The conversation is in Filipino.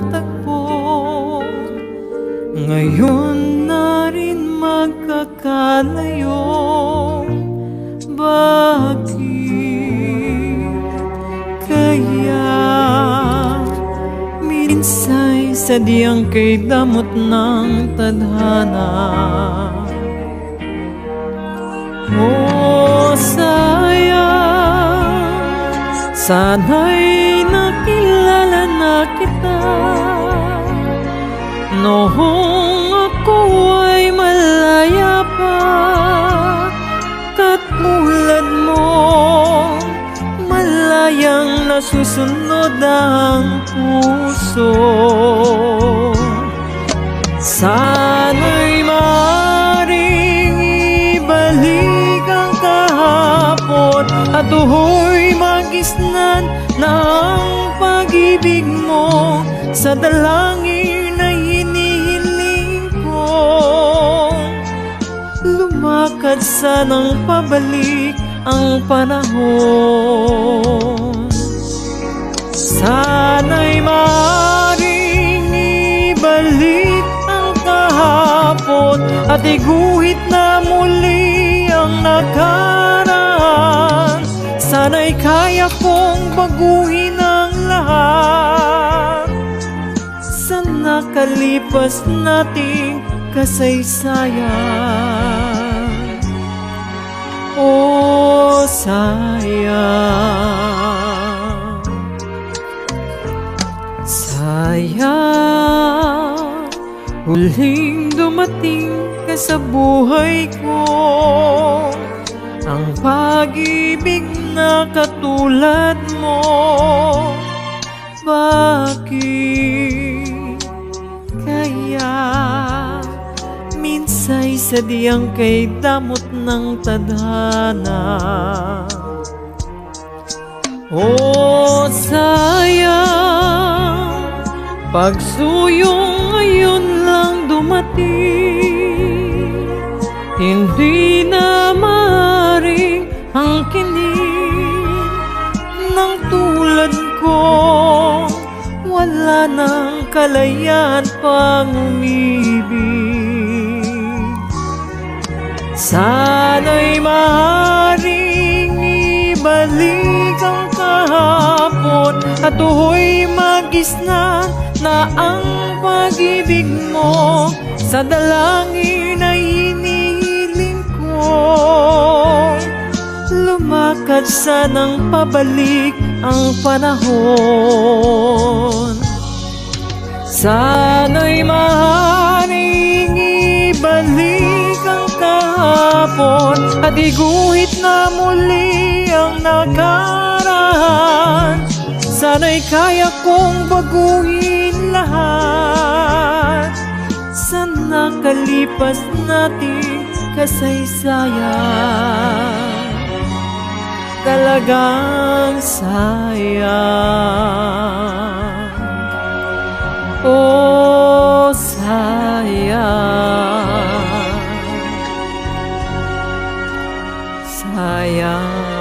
natagpo. Ngayon na rin magkakalayo. Bakit kaya minsay sadyang kay damot ng tadhana? Oh, sayang, sana'y nakilala na kita noong ako ay malaya pa. Katulad mo, malayang nasusunod ang puso. Sana'y maaaring ibalik ang kahapon at tuhoy magisnan ng pag-ibig mo sa dalangin na hinihiling ko. Lumakad sanang pabalik ang panahon. Sana'y maaaring ibalik ang kahapon at iguhit na muli ang nakaraan. Sana'y kaya kong baguhin ang lahat sa nakalipas nating kasaysayan. Oh, sayang, sayang, huling dumating ka sa buhay ko. Ang pag-ibig na katulad mo, bakit kaya minsay sadyang kay damot ng tadhana? Oh, sayang, pagsuyong ngayon lang dumating, hindi na maaaring angkinin ng tulad ko. Wala nang kalayaan pang umibig. Sana'y maaaring ibalik ang kahapon at tuhoy magisnan na ang pag-ibig mo sa dalangin na hinihiling ko. Lumakad sanang pabalik ang panahon. Sana'y maaaring ibalik ang kahapon at iguhit na muli ang nakaraan. Sana'y kaya kong baguhin lahat sa nakalipas nating kasaysayan. Talagang sayang, oh, sayang, sayang.